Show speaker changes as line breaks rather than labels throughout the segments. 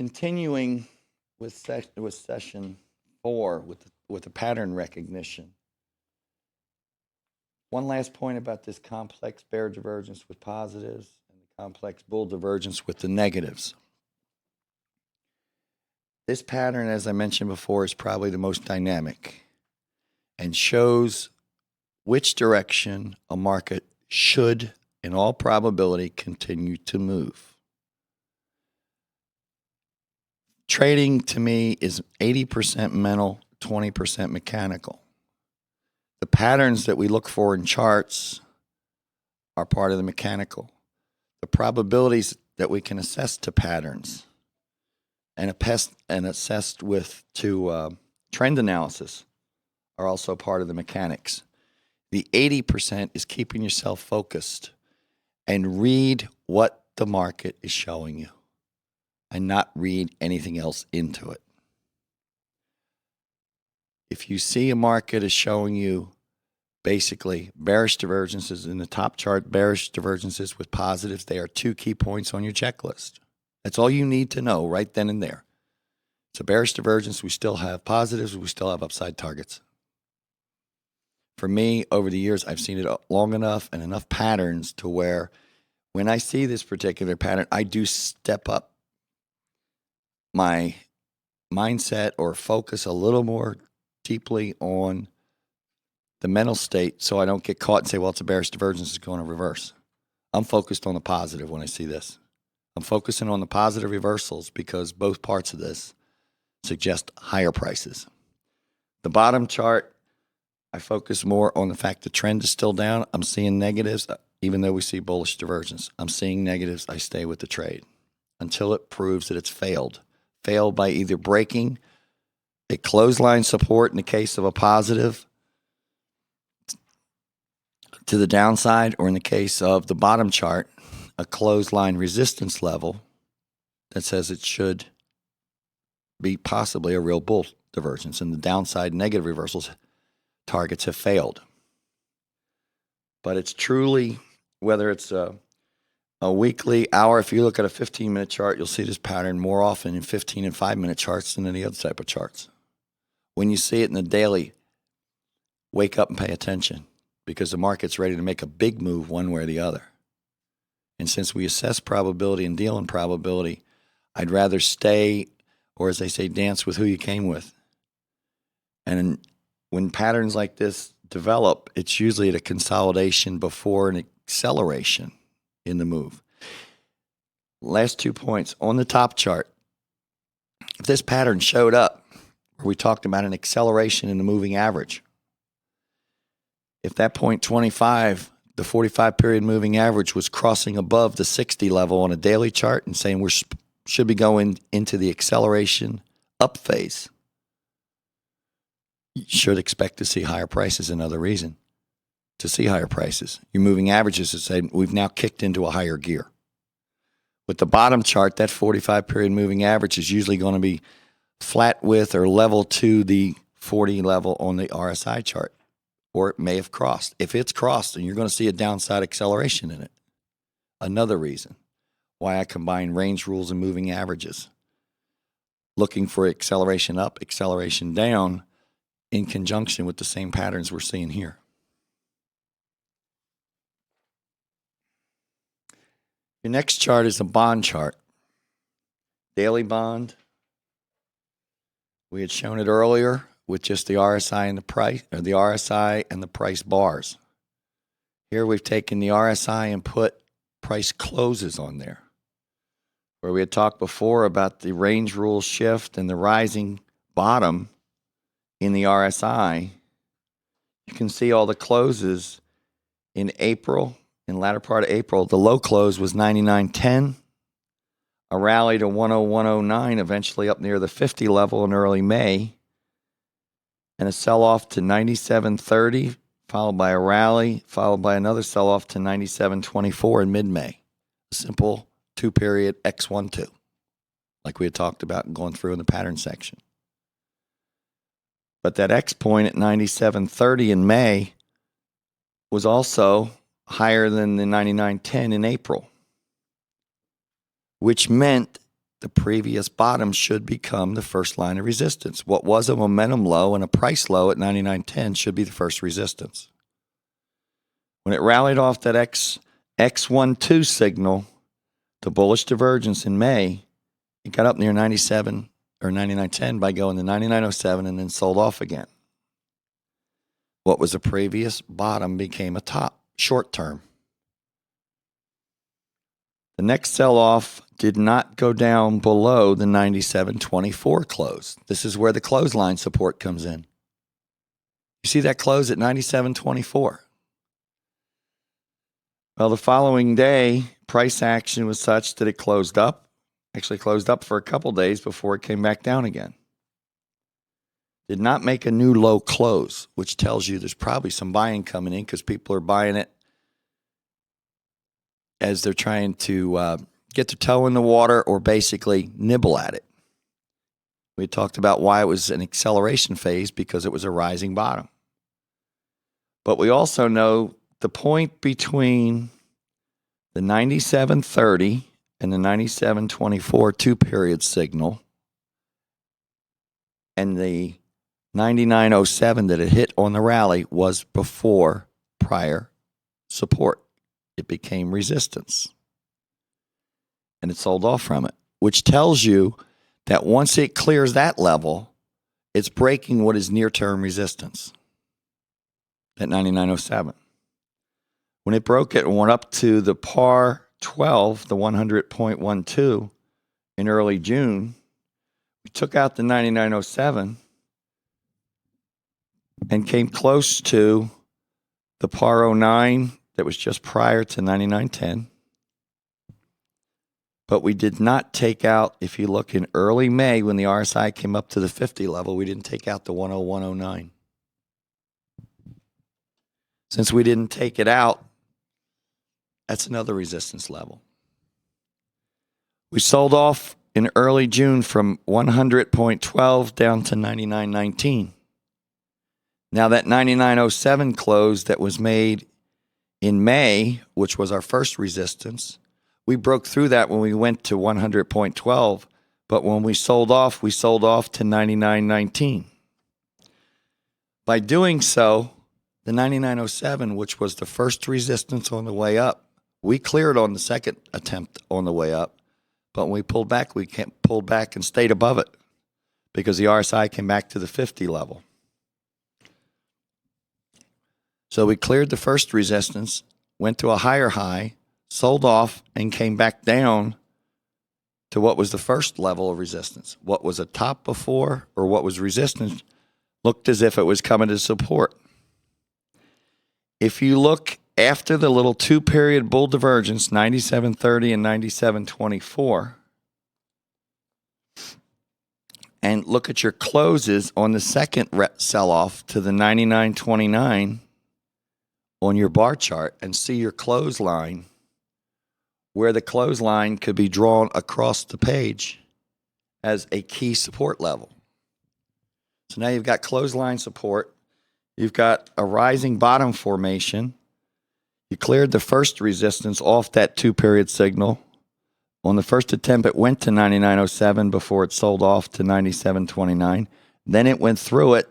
continuing with session 4 with the pattern recognition. One last point about this complex bear divergence with positives and the complex bull divergence with the negatives. This pattern, as I mentioned before, is probably the most dynamic and shows which direction a market should, in all probability, continue to move. Trading, to me, is 80% mental, 20% mechanical. The patterns that we look for in charts are part of the mechanical. The probabilities that we can assess to patterns and assessed with trend analysis are also part of the mechanics. The 80% is keeping yourself focused and read what the market is showing you and not read anything else into it. If you see a market is showing you basically bearish divergences in the top chart, bearish divergences with positives, they are 2 key points on your checklist. That's all you need to know right then and there. It's a bearish divergence. We still have positives. We still have upside targets. For me, over the years, I've seen it long enough and enough patterns to where when I see this particular pattern, I do step up my mindset or focus a little more deeply on the mental state so I don't get caught and say, well, it's a bearish divergence, it's going to reverse. I'm focused on the positive when I see this. I'm focusing on the positive reversals because both parts of this suggest higher prices. The bottom chart, I focus more on the fact the trend is still down. I'm seeing negatives, even though we see bullish divergence. I'm seeing negatives. I stay with the trade until it proves that it's failed. Failed by either breaking a clothesline support in the case of a positive to the downside, or in the case of the bottom chart, a clothesline resistance level that says it should be possibly a real bull divergence, and the downside negative reversals targets have failed. But it's truly, whether it's a weekly, hour, if you look at a 15-minute chart, you'll see this pattern more often in 15 and 5-minute charts than any other type of charts. When you see it in the daily, wake up and pay attention because the market's ready to make a big move one way or the other. And since we assess probability and deal in probability, I'd rather stay, or as they say, dance with who you came with. And when patterns like this develop, it's usually at a consolidation before an acceleration in the move. Last 2 points. On the top chart, if this pattern showed up, where we talked about an acceleration in the moving average, if that 0.25, the 45-period moving average, was crossing above the 60 level on a daily chart and saying we should be going into the acceleration up phase, you should expect to see higher prices. Another reason to see higher prices. Your moving averages is saying we've now kicked into a higher gear. With the bottom chart, that 45-period moving average is usually going to be flat with or level to the 40 level on the RSI chart, or it may have crossed. If it's crossed, then you're going to see a downside acceleration in it. Another reason why I combine range rules and moving averages, looking for acceleration up, acceleration down, in conjunction with the same patterns we're seeing here. Your next chart is a bond chart. Daily bond. We had shown it earlier with just the RSI and the price, or the RSI and the price bars. Here we've taken the RSI and put price closes on there. Where we had talked before about the range rule shift and the rising bottom in the RSI, you can see all the closes in April, in the latter part of April. The low close was 99.10, a rally to 101.09, eventually up near the 50 level in early May, and a sell-off to 97.30, followed by a rally, followed by another sell-off to 97.24 in mid-May. A simple 2-period X12, like we had talked about and going through in the pattern section. But that X point at 97.30 in May was also higher than the 99.10 in April, which meant the previous bottom should become the first line of resistance. What was a momentum low and a price low at 99.10 should be the first resistance. When it rallied off that X12 signal, the bullish divergence in May, it got up near 97 or 99.10 by going to 99.07 and then sold off again. What was a previous bottom became a top short term. The next sell-off did not go down below the 97.24 close. This is where the clothesline support comes in. You see that close at 97.24. Well, the following day, price action was such that it closed up. Actually closed up for a couple days before it came back down again. Did not make a new low close, which tells you there's probably some buying coming in because people are buying it as they're trying to get their toe in the water or basically nibble at it. We talked about why it was an acceleration phase because it was a rising bottom. But we also know the point between the 97.30 and the 97.24 two-period signal and the 99.07 that it hit on the rally was before prior support. It became resistance. And it sold off from it, which tells you that once it clears that level, it's breaking what is near-term resistance at 99.07. When it broke it and went up to the par 12, the 100.12 in early June, we took out the 99.07 and came close to the par 09 that was just prior to 99.10. But we did not take out, if you look in early May when the RSI came up to the 50 level, we didn't take out the 101.09. Since we didn't take it out, that's another resistance level. We sold off in early June from 100.12 down to 99.19. Now that 99.07 close that was made in May, which was our first resistance, we broke through that when we went to 100.12, but when we sold off to 99.19. By doing so, the 99.07, which was the first resistance on the way up, we cleared on the second attempt on the way up, but when we pulled back and stayed above it because the RSI came back to the 50 level. So we cleared the first resistance, went to a higher high, sold off, and came back down to what was the first level of resistance. What was a top before or what was resistance looked as if it was coming to support. If you look after the little two-period bull divergence, 97.30 and 97.24, and look at your closes on the second sell-off to the 99.29 on your bar chart and see your clothesline, where the clothesline could be drawn across the page as a key support level. So now you've got clothesline support. You've got a rising bottom formation. You cleared the first resistance off that two-period signal. On the first attempt, it went to 99.07 before it sold off to 97.29. Then it went through it,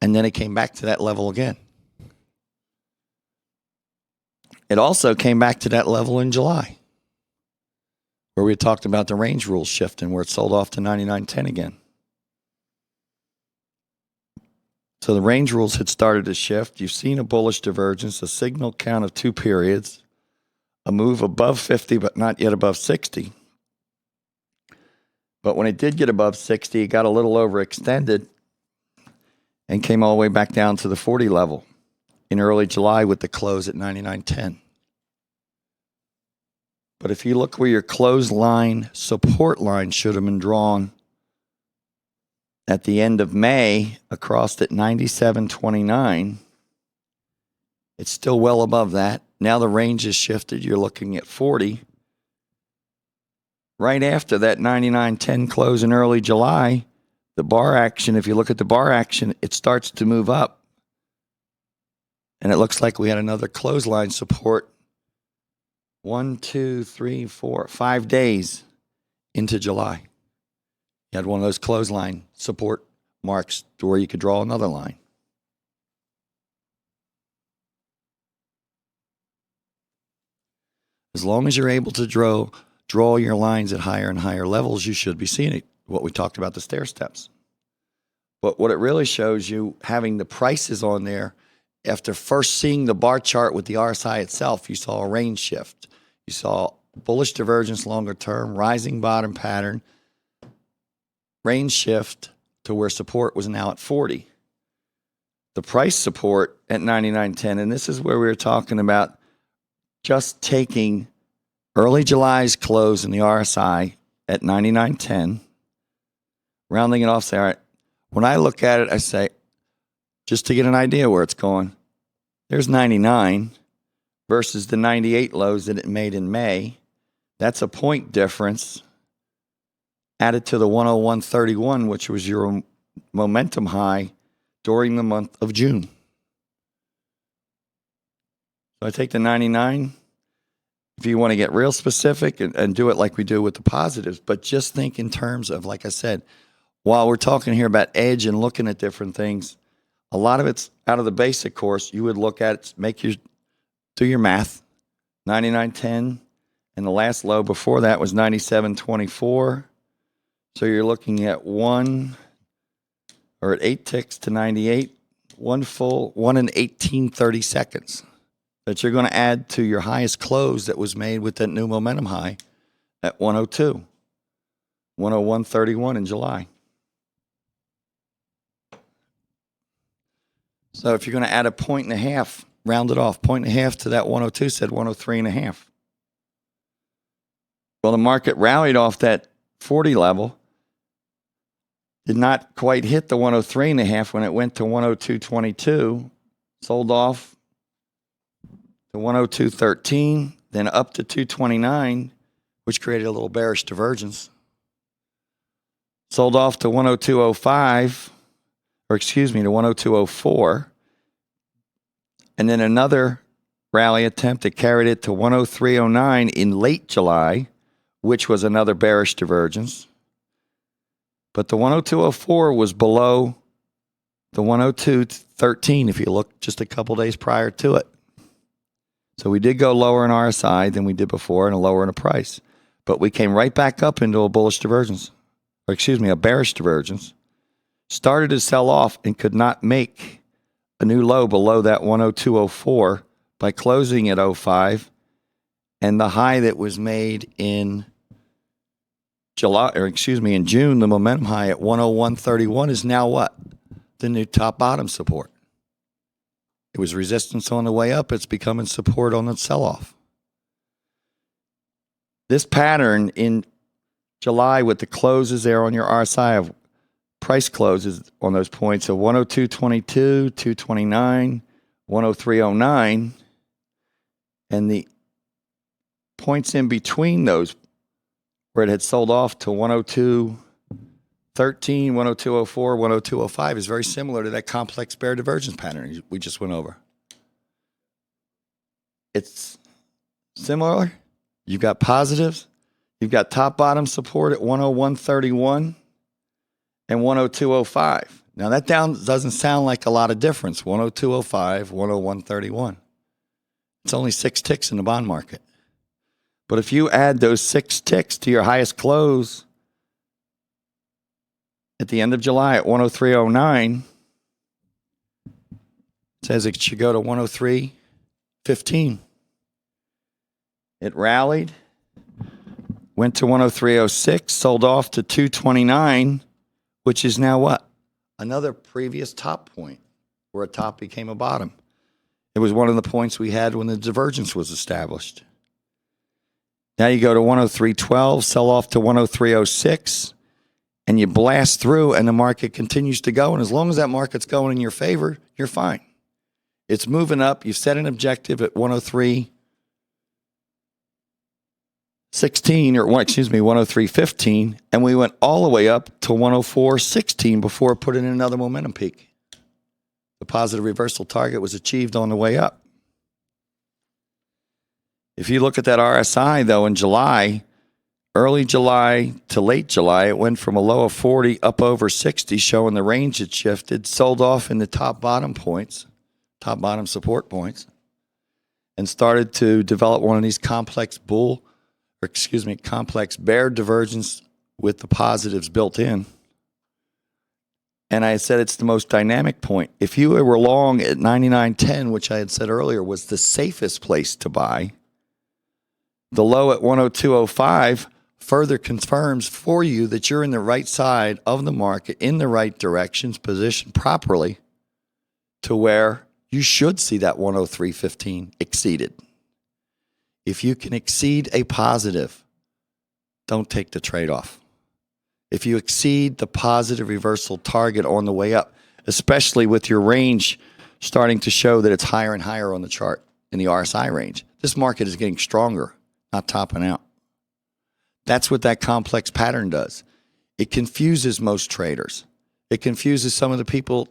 and then it came back to that level again. It also came back to that level in July, where we talked about the range rules shifting, where it sold off to 99.10 again. So the range rules had started to shift. You've seen a bullish divergence, a signal count of two periods, a move above 50, but not yet above 60. But when it did get above 60, it got a little overextended and came all the way back down to the 40 level in early July with the close at 99.10. But if you look where your clothesline support line should have been drawn at the end of May across at 97.29, it's still well above that. Now the range has shifted. You're looking at 40. Right after that 99.10 close in early July, the bar action, if you look at the bar action, it starts to move up. And it looks like we had another clothesline support 1, 2, 3, 4, 5 days into July. You had one of those clothesline support marks to where you could draw another line. As long as you're able to draw your lines at higher and higher levels, you should be seeing it. What we talked about, the stair steps. But what it really shows you, having the prices on there, after first seeing the bar chart with the RSI itself, you saw a range shift. You saw bullish divergence longer term, rising bottom pattern, range shift to where support was now at 40. The price support at 99.10, and this is where we were talking about just taking early July's close in the RSI at 99.10, rounding it off, say, all right, when I look at it, I say, just to get an idea where it's going, there's 99 versus the 98 lows that it made in May. That's a point difference added to the 101.31, which was your momentum high during the month of June. So I take the 99. If you want to get real specific and do it like we do with the positives, but just think in terms of, like I said, while we're talking here about edge and looking at different things, a lot of it's out of the basic course. You would look at it, do your math, 99.10, and the last low before that was 97.24. So you're looking at 8 ticks to 98, 1 in 18.30 seconds that you're going to add to your highest close that was made with that new momentum high at 102, 101.31 in July. So if you're going to add a 1.5, round it off, 1.5 to that 102, said 103.5. Well, the market rallied off that 40 level, did not quite hit the 103.5 when it went to 102.22, sold off to 102.13, then up to 229, which created a little bearish divergence. Sold off to 102.05, or excuse me, to 102.04, and then another rally attempt that carried it to 103.09 in late July, which was another bearish divergence. But the 102.04 was below the 102.13 if you look just a couple days prior to it. So we did go lower in RSI than we did before and a lower in a price. But we came right back up into a bullish divergence, or excuse me, a bearish divergence. Started to sell off and could not make a new low below that 102.04 by closing at 05. And the high that was made in in June, the momentum high at 101.31 is now what? The new top bottom support. It was resistance on the way up. It's becoming support on the sell-off. This pattern in July with the closes there on your RSI of price closes on those points of 102.22, 229, 103.09, and the points in between those where it had sold off to 102.13, 102.04, 102.05 is very similar to that complex bear divergence pattern we just went over. It's similar. You've got positives. You've got top bottom support at 101.31 and 102.05. Now that doesn't sound like a lot of difference. 102.05, 101.31. It's only 6 ticks in the bond market. But if you add those 6 ticks to your highest close at the end of July at 103.09, it says it should go to 103.15. It rallied, went to 103.06, sold off to 229, which is now what? Another previous top point where a top became a bottom. It was one of the points we had when the divergence was established. Now you go to 103.12, sell off to 103.06, and you blast through, and the market continues to go. And as long as that market's going in your favor, you're fine. It's moving up. You've set an objective at 103.16, or 103.15, and we went all the way up to 104.16 before it put in another momentum peak. The positive reversal target was achieved on the way up. If you look at that RSI, though, in July, early July to late July, it went from a low of 40 up over 60, showing the range it shifted, sold off in the top bottom support points, and started to develop one of these complex bear divergence with the positives built in. And I said it's the most dynamic point. If you were long at 99.10, which I had said earlier was the safest place to buy, the low at 102.05 further confirms for you that you're in the right side of the market, in the right directions, positioned properly to where you should see that 103.15 exceeded. If you can exceed a positive, don't take the trade-off. If you exceed the positive reversal target on the way up, especially with your range starting to show that it's higher and higher on the chart in the RSI range, this market is getting stronger, not topping out. That's what that complex pattern does. It confuses most traders. It confuses some of the people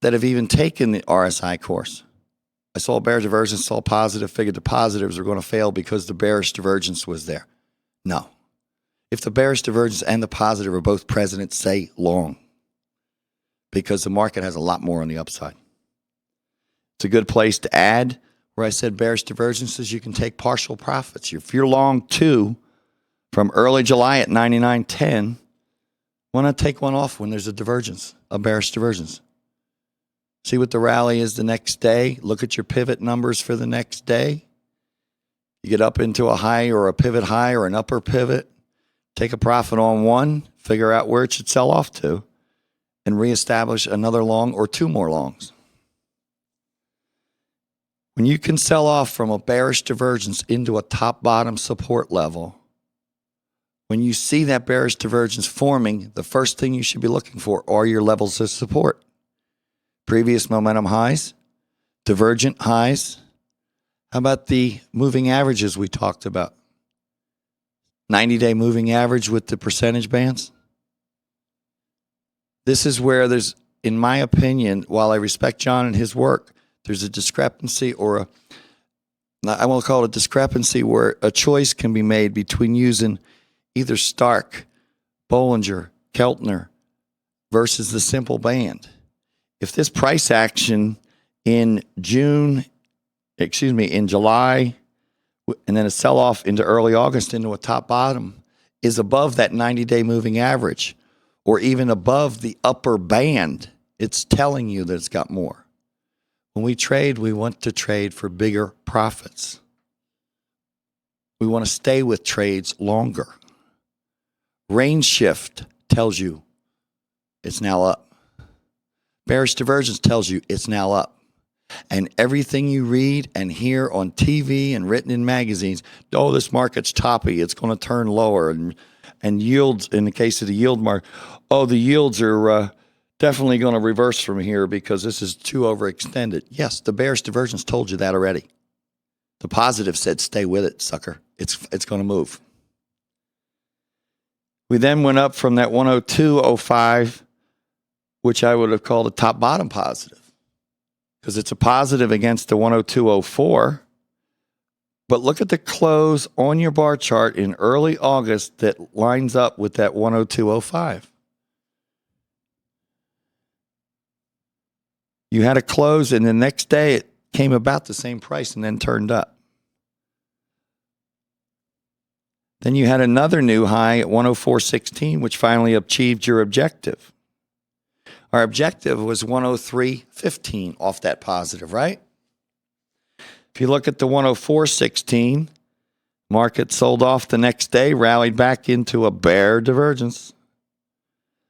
that have even taken the RSI course. I saw bear divergence, saw positive, figured the positives were going to fail because the bearish divergence was there. No. If the bearish divergence and the positive are both present, say long, because the market has a lot more on the upside. It's a good place to add where I said bearish divergences, you can take partial profits. If you're long 2 from early July at 99.10, why not take one off when there's a divergence, a bearish divergence? See what the rally is the next day. Look at your pivot numbers for the next day. You get up into a high or a pivot high or an upper pivot. Take a profit on one, figure out where it should sell off to, and reestablish another long or 2 more longs. When you can sell off from a bearish divergence into a top-bottom support level, when you see that bearish divergence forming, the first thing you should be looking for are your levels of support. Previous momentum highs, divergent highs. How about the moving averages we talked about? 90-day moving average with the percentage bands. This is where there's, in my opinion, while I respect John and his work, there's a discrepancy I won't call it a discrepancy, where a choice can be made between using either Stark, Bollinger, Keltner versus the simple band. If this price action in July, and then a sell-off into early August into a top-bottom is above that 90-day moving average or even above the upper band, it's telling you that it's got more. When we trade, we want to trade for bigger profits. We want to stay with trades longer. Range shift tells you it's now up. Bearish divergence tells you it's now up. And everything you read and hear on TV and written in magazines, oh, this market's toppy, it's going to turn lower. And yields, in the case of the yield market, oh, the yields are definitely going to reverse from here because this is too overextended. Yes, the bearish divergence told you that already. The positive said, stay with it, sucker. It's going to move. We then went up from that 102.05, which I would have called a top-bottom positive, because it's a positive against the 102.04. But look at the close on your bar chart in early August that lines up with that 102.05. You had a close, and the next day it came about the same price and then turned up. Then you had another new high at 104.16, which finally achieved your objective. Our objective was 103.15 off that positive, right? If you look at the 104.16, market sold off the next day, rallied back into a bear divergence,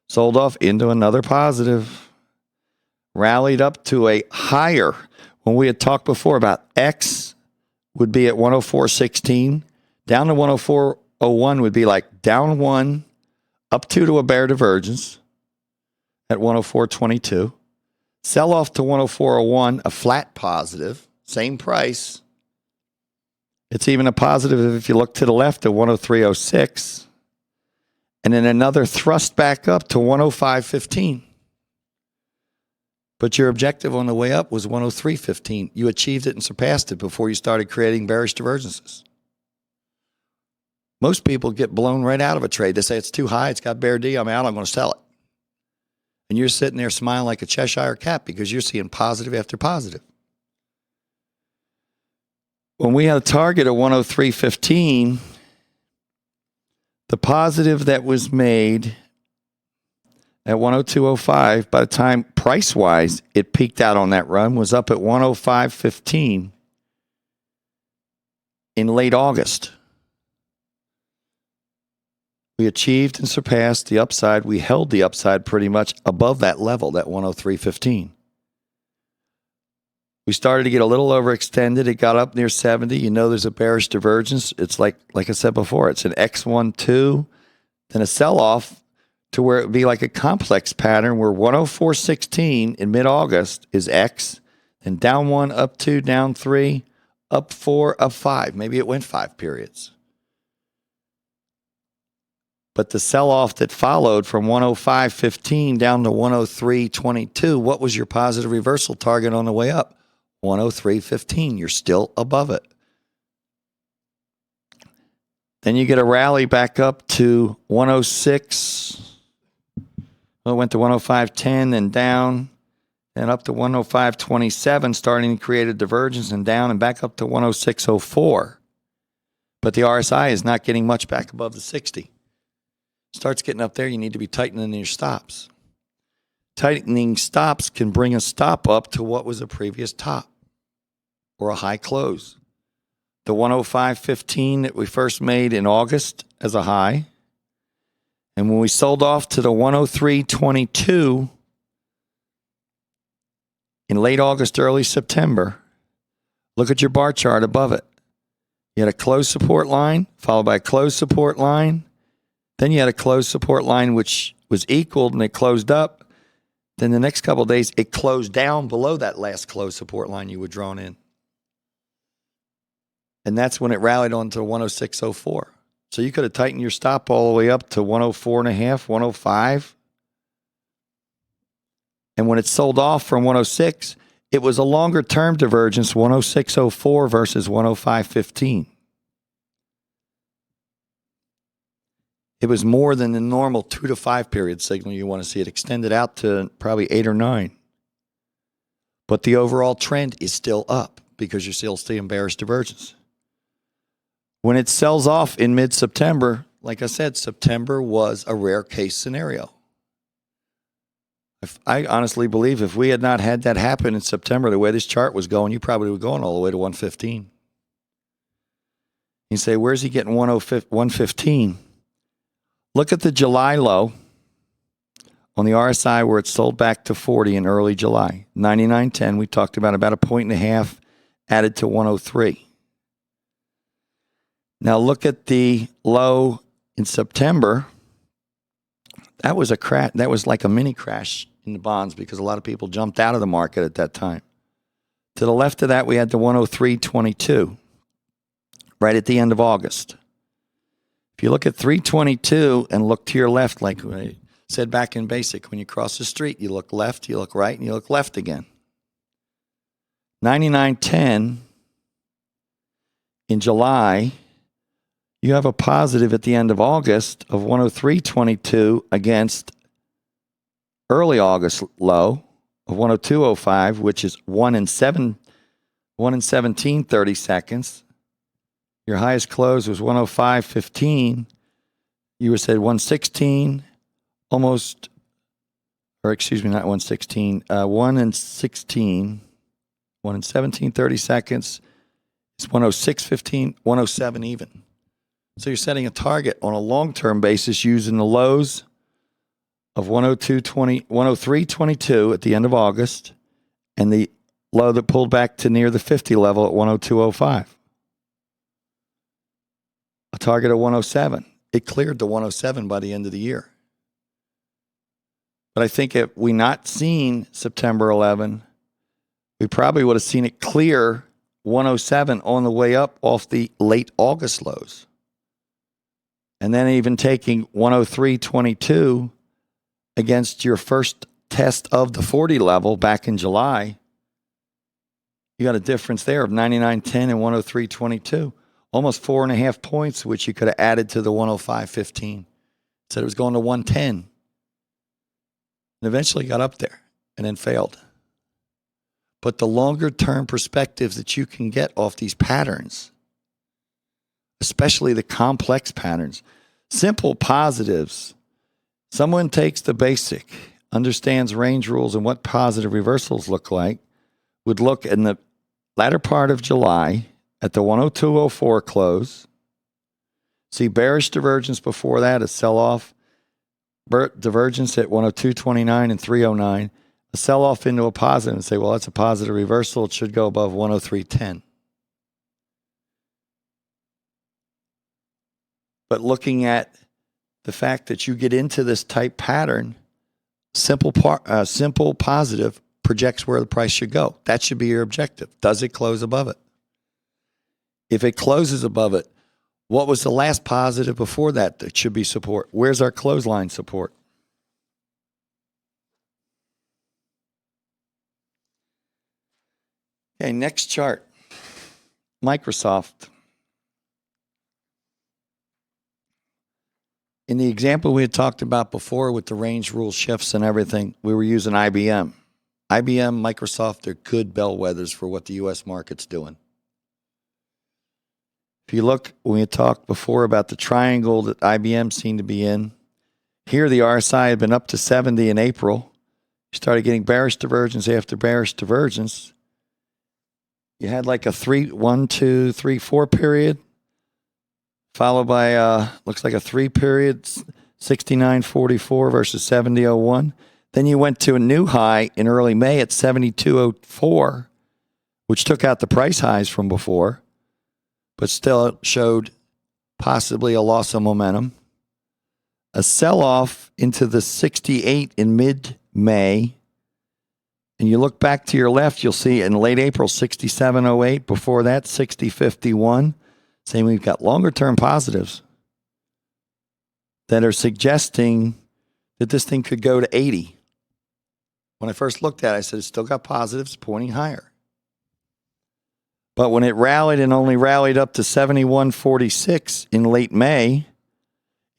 sold off into another positive, rallied up to a higher. When we had talked before about X would be at 104.16, down to 104.01 would be like down 1, up 2 to a bear divergence at 104.22. Sell off to 104.01, a flat positive, same price. It's even a positive if you look to the left at 103.06. And then another thrust back up to 105.15. But your objective on the way up was 103.15. You achieved it and surpassed it before you started creating bearish divergences. Most people get blown right out of a trade. They say it's too high, it's got bear D, I'm out, I'm going to sell it. And you're sitting there smiling like a Cheshire cat because you're seeing positive after positive. When we had a target of 103.15, the positive that was made at 102.05, by the time price-wise it peaked out on that run, was up at 105.15 in late August. We achieved and surpassed the upside. We held the upside pretty much above that level, that 103.15. We started to get a little overextended. It got up near 70. You know there's a bearish divergence. It's like I said before, it's an X12, then a sell-off to where it would be like a complex pattern where 104.16 in mid-August is X, then down 1, up 2, down 3, up 4, up 5. Maybe it went 5 periods. But the sell-off that followed from 105.15 down to 103.22, what was your positive reversal target on the way up? 103.15. You're still above it. Then you get a rally back up to 106. Well, it went to 105.10, then down, and up to 105.27, starting to create a divergence, and down and back up to 106.04. But the RSI is not getting much back above the 60. Starts getting up there, you need to be tightening your stops. Tightening stops can bring a stop up to what was a previous top or a high close. The 105.15 that we first made in August as a high. And when we sold off to the 103.22 in late August, early September, look at your bar chart above it. You had a closed support line, followed by a closed support line. Then you had a closed support line which was equaled and it closed up. Then the next couple of days, it closed down below that last closed support line you were drawn in. And that's when it rallied on to 106.04. So you could have tightened your stop all the way up to 104.5, 105. And when it sold off from 106, it was a longer term divergence, 106.04 versus 105.15. It was more than the normal 2 to 5 period signal you want to see. It extended out to probably 8 or 9. But the overall trend is still up because you're still seeing bearish divergence. When it sells off in mid-September, like I said, September was a rare case scenario. I honestly believe if we had not had that happen in September, the way this chart was going, you probably were going all the way to 115. You say, where's he getting 115? Look at the July low on the RSI where it sold back to 40 in early July. 99.10, we talked about a point and a half added to 103. Now look at the low in September. That was a crash. That was like a mini crash in the bonds because a lot of people jumped out of the market at that time. To the left of that, we had the 103.22 right at the end of August. If you look at 322 and look to your left, like I said back in basic, when you cross the street, you look left, you look right, and you look left again. 99.10 in July, you have a positive at the end of August of 103.22 against early August low of 102.05, which is 1 in 17 30 seconds. Your highest close was 105.15. You were said 116, almost, or excuse me, not 116, 1 in 16, 1 in 17 30 seconds. It's 106.15, 107 even. So you're setting a target on a long-term basis using the lows of 103.22 at the end of August and the low that pulled back to near the 50 level at 102.05. A target of 107. It cleared the 107 by the end of the year. But I think if we not seen September 11, we probably would have seen it clear 107 on the way up off the late August lows. And then even taking 103.22 against your first test of the 40 level back in July, you got a difference there of 99.10 and 103.22. almost 4.5 points, which you could have added to the 105.15. Said it was going to 110. And eventually got up there and then failed. But the longer term perspectives that you can get off these patterns, especially the complex patterns, simple positives, someone takes the basic, understands range rules and what positive reversals look like, would look in the latter part of July at the 102.04 close, see bearish divergence before that, a sell-off, divergence at 102.29 and 309, a sell-off into a positive and say, well, that's a positive reversal. It should go above 103.10. But looking at the fact that you get into this type pattern, simple positive projects where the price should go. That should be your objective. Does it close above it? If it closes above it, what was the last positive before that that should be support? Where's our clothesline support? Okay, next chart. Microsoft. In the example we had talked about before with the range rule shifts and everything, we were using IBM. IBM, Microsoft, they're good bellwethers for what the U.S. market's doing. If you look, when we had talked before about the triangle that IBM seemed to be in, here the RSI had been up to 70 in April. You started getting bearish divergence after bearish divergence. You had like a 1, 2, 3, 4 period, followed by, looks like a 3 period, 69.44 versus 70.01. Then you went to a new high in early May at 72.04, which took out the price highs from before, but still showed possibly a loss of momentum. A sell-off into the 68 in mid-May. And you look back to your left, you'll see in late April, 67.08. Before that, 60.51. Saying we've got longer-term positives that are suggesting that this thing could go to 80. When I first looked at it, I said it's still got positives pointing higher. But when it rallied and only rallied up to 71.46 in late May,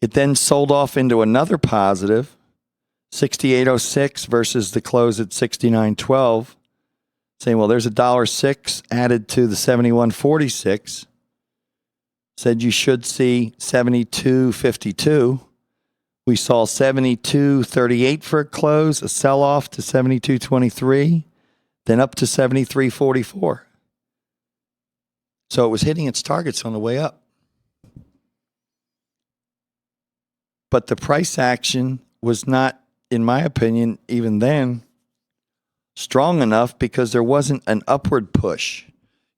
it then sold off into another positive, 68.06 versus the close at 69.12, saying, well, there's $1.06 added to the 71.46. Said you should see 72.52. We saw 72.38 for a close, a sell-off to 72.23, then up to 73.44. So it was hitting its targets on the way up. But the price action was not, in my opinion, even then, strong enough because there wasn't an upward push.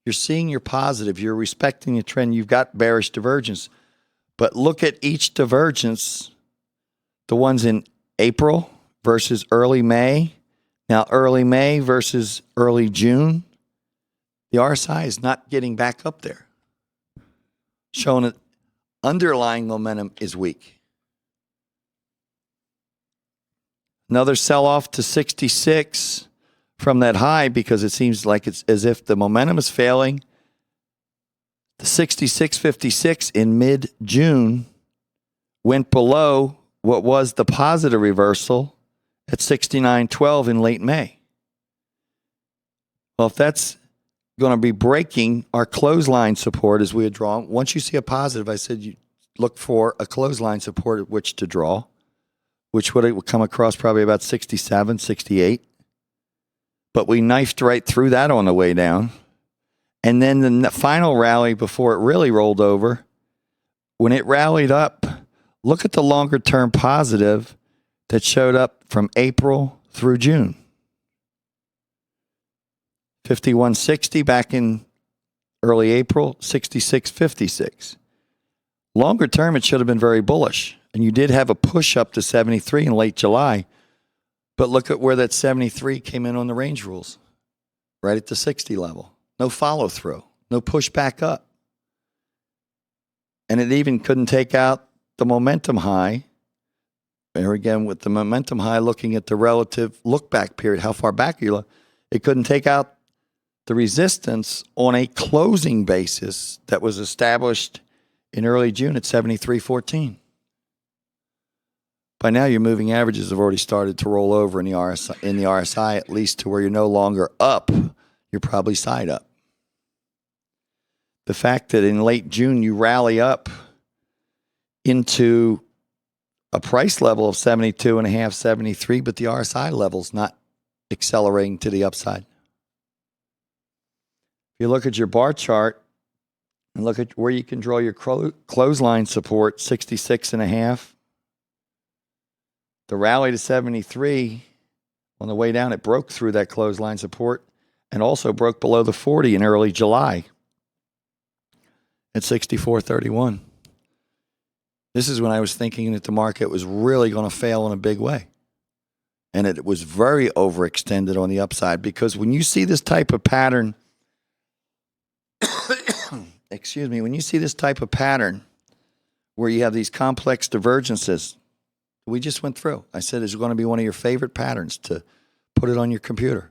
You're seeing your positive. You're respecting the trend. You've got bearish divergence. But look at each divergence, the ones in April versus early May. Now, early May versus early June. The RSI is not getting back up there, showing that underlying momentum is weak. Another sell-off to 66 from that high because it seems like it's as if the momentum is failing. The 66.56 in mid-June went below what was the positive reversal at 69.12 in late May. Well, if that's going to be breaking our clothesline support as we had drawn, once you see a positive, I said you look for a clothesline support at which to draw, which would come across probably about 67, 68. But we knifed right through that on the way down. And then the final rally before it really rolled over, when it rallied up, look at the longer term positive that showed up from April through June. 51.60 back in early April, 66.56. Longer term, it should have been very bullish. And you did have a push up to 73 in late July. But look at where that 73 came in on the range rules. Right at the 60 level. No follow through. No push back up. And it even couldn't take out the momentum high. There again, with the momentum high, looking at the relative look back period, how far back you look, it couldn't take out the resistance on a closing basis that was established in early June at 73.14. By now, your moving averages have already started to roll over in the RSI, at least to where you're no longer up. You're probably side up. The fact that in late June you rally up into a price level of 72.5, 73, but the RSI level's not accelerating to the upside. If you look at your bar chart and look at where you can draw your clothesline support, 66.5. The rally to 73, on the way down, it broke through that clothesline support and also broke below the 40 in early July at 64.31. This is when I was thinking that the market was really going to fail in a big way. And it was very overextended on the upside, because when you see this type of pattern, when you see this type of pattern where you have these complex divergences, we just went through. I said it's going to be one of your favorite patterns to put it on your computer.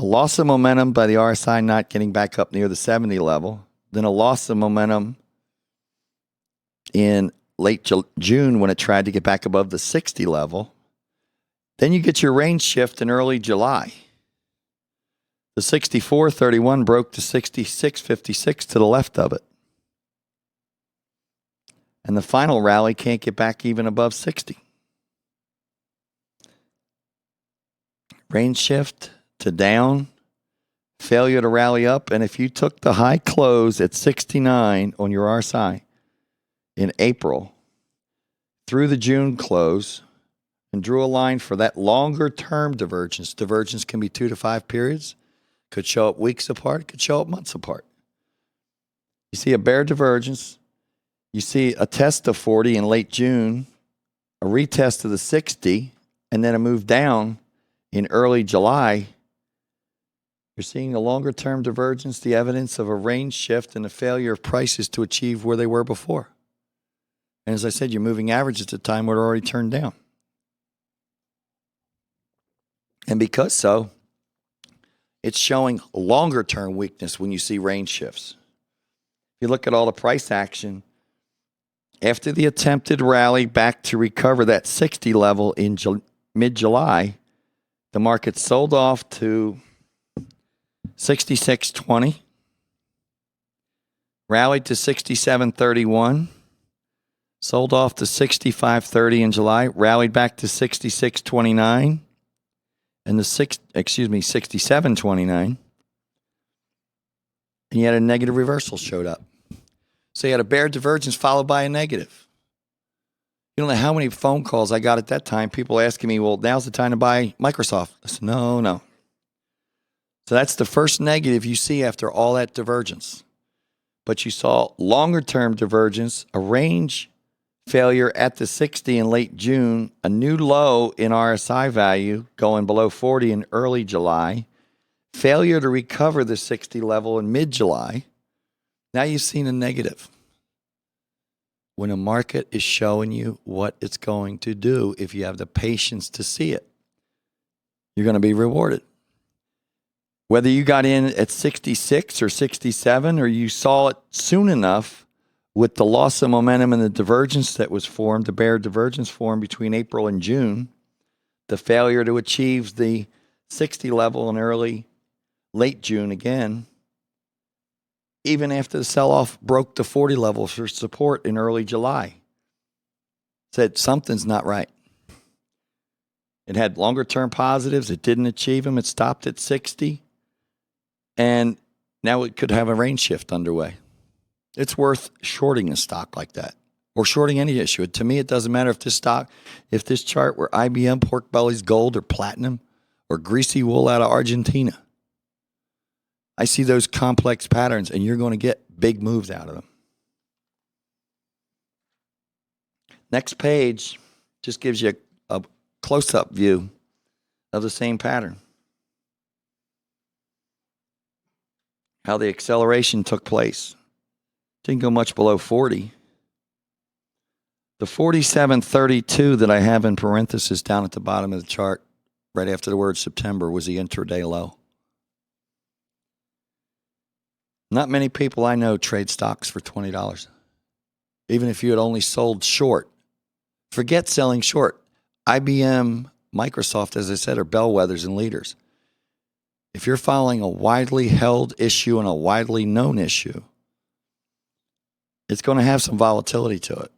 A loss of momentum by the RSI not getting back up near the 70 level, then a loss of momentum in late June when it tried to get back above the 60 level. Then you get your range shift in early July. The 64.31 broke to 66.56 to the left of it. And the final rally can't get back even above 60. Range shift to down, failure to rally up. And if you took the high close at 69 on your RSI in April through the June close and drew a line for that longer term divergence, divergence can be 2 to 5 periods, could show up weeks apart, could show up months apart. You see a bear divergence. You see a test of 40 in late June, a retest of the 60, and then a move down in early July. You're seeing a longer-term divergence, the evidence of a range shift and the failure of prices to achieve where they were before. And as I said, your moving averages at the time were already turned down. And because so, it's showing longer-term weakness when you see range shifts. If you look at all the price action, after the attempted rally back to recover that 60 level in mid-July, the market sold off to 66.20, rallied to 67.31, sold off to 65.30 in July, rallied back to 66.29, and 67.29, and you had a negative reversal showed up. So you had a bear divergence followed by a negative. You don't know how many phone calls I got at that time, people asking me, well, now's the time to buy Microsoft. I said, no. So that's the first negative you see after all that divergence. But you saw longer-term divergence, a range failure at the 60 in late June, a new low in RSI value going below 40 in early July, failure to recover the 60 level in mid-July. Now you've seen a negative. When a market is showing you what it's going to do, if you have the patience to see it, you're going to be rewarded. Whether you got in at 66 or 67, or you saw it soon enough with the loss of momentum and the divergence that was formed, the bear divergence formed between April and June, the failure to achieve the 60 level in late June again, even after the sell-off broke the 40 level for support in early July, said something's not right. It had longer-term positives. It didn't achieve them. It stopped at 60. And now it could have a range shift underway. It's worth shorting a stock like that, or shorting any issue. To me, it doesn't matter if this chart were IBM, pork bellies, gold, or platinum, or greasy wool out of Argentina. I see those complex patterns, and you're going to get big moves out of them. Next page just gives you a close-up view of the same pattern. How the acceleration took place. Didn't go much below 40. The 47.32 that I have in parentheses down at the bottom of the chart right after the word September was the intraday low. Not many people I know trade stocks for $20. Even if you had only sold short. Forget selling short. IBM, Microsoft, as I said, are bellwethers and leaders. If you're following a widely held issue and a widely known issue, it's going to have some volatility to it.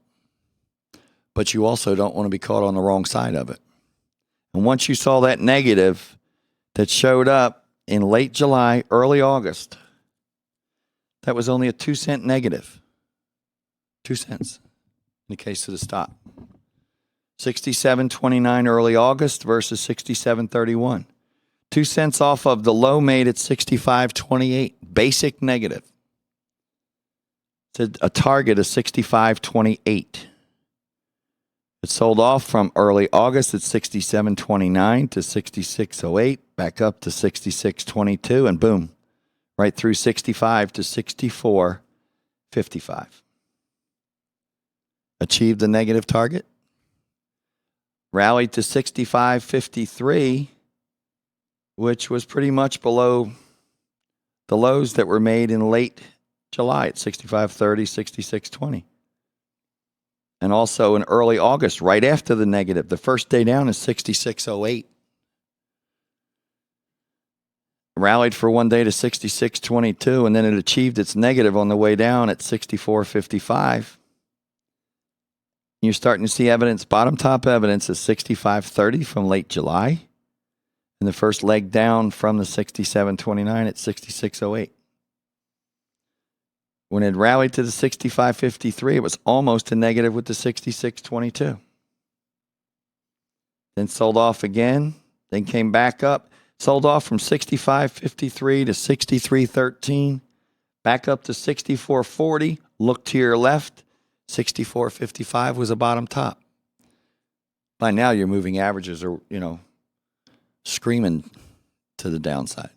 But you also don't want to be caught on the wrong side of it. And once you saw that negative that showed up in late July, early August, that was only a 2-cent negative. 2 cents in the case of the stock. 67.29 early August versus 67.31. 2 cents off of the low made at 65.28. Basic negative. It's a target of 65.28. It sold off from early August at 67.29 to 66.08, back up to 66.22, and boom, right through 65 to 64.55. Achieved the negative target. Rallied to 65.53, which was pretty much below the lows that were made in late July at 65.30, 66.20. And also in early August, right after the negative, the first day down is 66.08. Rallied for one day to 66.22, and then it achieved its negative on the way down at 64.55. You're starting to see evidence, bottom top evidence of 65.30 from late July, and the first leg down from the 67.29 at 66.08. When it rallied to the 65.53, it was almost a negative with the 66.22. Then sold off again, then came back up, sold off from 65.53 to 63.13, back up to 64.40, look to your left, 64.55 was a bottom top. By now, your moving averages are, screaming to the downside.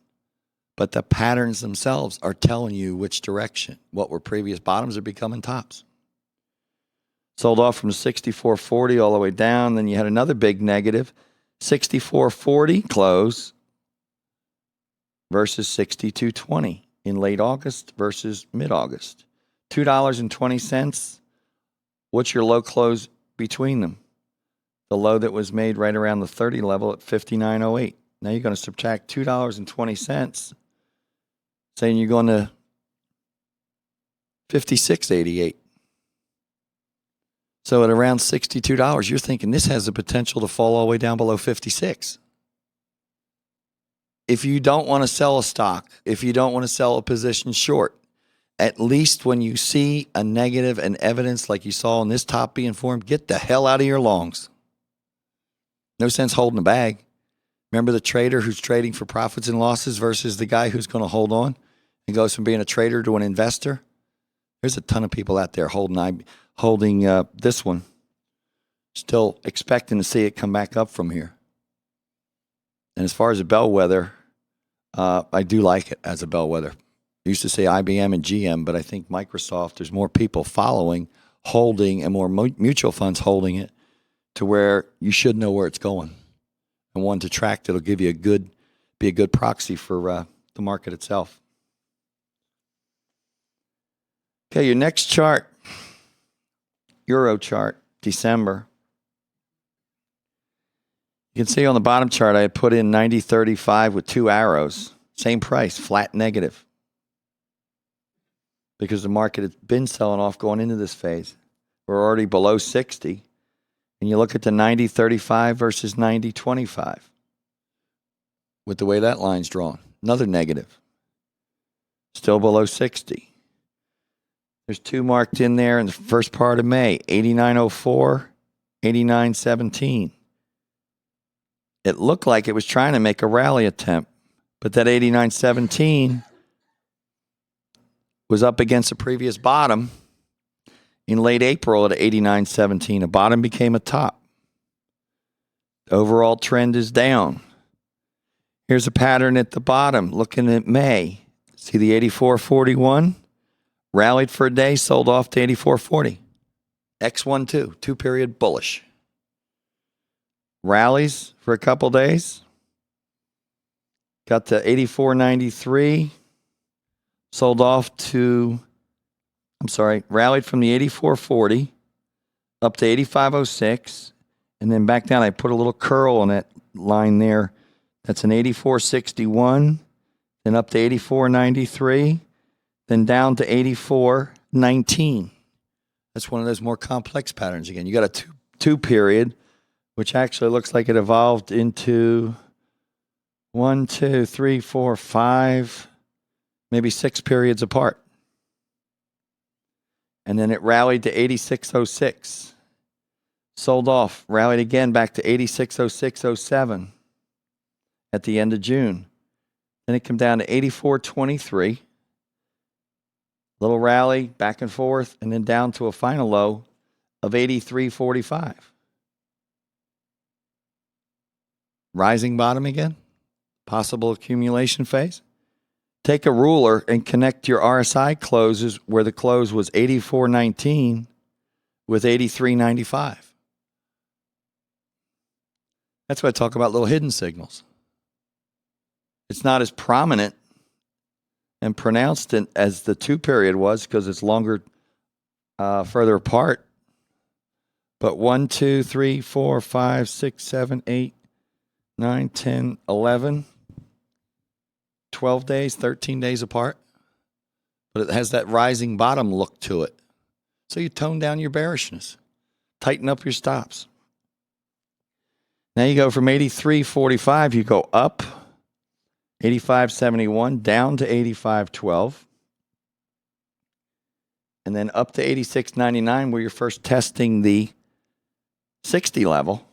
But the patterns themselves are telling you which direction. What were previous bottoms are becoming tops. Sold off from 64.40 all the way down. Then you had another big negative, 64.40 close versus 62.20 in late August versus mid-August. $2.20. What's your low close between them? The low that was made right around the 30 level at 59.08. Now you're going to subtract $2.20, saying you're going to 56.88. So at around $62, you're thinking this has the potential to fall all the way down below 56. If you don't want to sell a stock, if you don't want to sell a position short, at least when you see a negative and evidence like you saw in this top being formed, get the hell out of your longs. No sense holding a bag. Remember the trader who's trading for profits and losses versus the guy who's going to hold on and goes from being a trader to an investor? There's a ton of people out there holding this one, still expecting to see it come back up from here. And as far as a bellwether, I do like it as a bellwether. I used to say IBM and GM, but I think Microsoft, there's more people following, holding, and more mutual funds holding it to where you should know where it's going. And one to track that'll give you be a good proxy for the market itself. Okay, your next chart, Euro chart, December. You can see on the bottom chart, I had put in 90.35 with two arrows. Same price, flat negative. Because the market has been selling off going into this phase. We're already below 60. And you look at the 90.35 versus 90.25 with the way that line's drawn. Another negative. Still below 60. There's two marked in there in the first part of May. 89.04, 89.17. It looked like it was trying to make a rally attempt. But that 89.17 was up against a previous bottom in late April at 89.17. A bottom became a top. The overall trend is down. Here's a pattern at the bottom. Looking at May. See the 84.41? Rallied for a day, sold off to 84.40. X12, 2-period bullish. Rallies for a couple days. got to 84.93, sold off to, rallied from the 84.40 up to 85.06, and then back down. I put a little curl on that line there. That's an 84.61, then up to 84.93, then down to 84.19. That's one of those more complex patterns again. You got a two period, which actually looks like it evolved into 1, 2, 3, 4, 5, maybe 6 periods apart. And then it rallied to 86.06. Sold off, rallied again back to 86.06.07 at the end of June. Then it came down to 84.23. Little rally, back and forth, and then down to a final low of 83.45. Rising bottom again. Possible accumulation phase. Take a ruler and connect your RSI closes where the close was 84.19 with 83.95. That's why I talk about little hidden signals. It's not as prominent and pronounced as the 2 period was because it's longer, further apart. But 1, 2, 3, 4, 5, 6, 7, 8, 9, 10, 11, 12 days, 13 days apart. But it has that rising bottom look to it. So you tone down your bearishness. Tighten up your stops. Now you go from 83.45, you go up 85.71, down to 85.12, and then up to 86.99 where you're first testing the 60 level.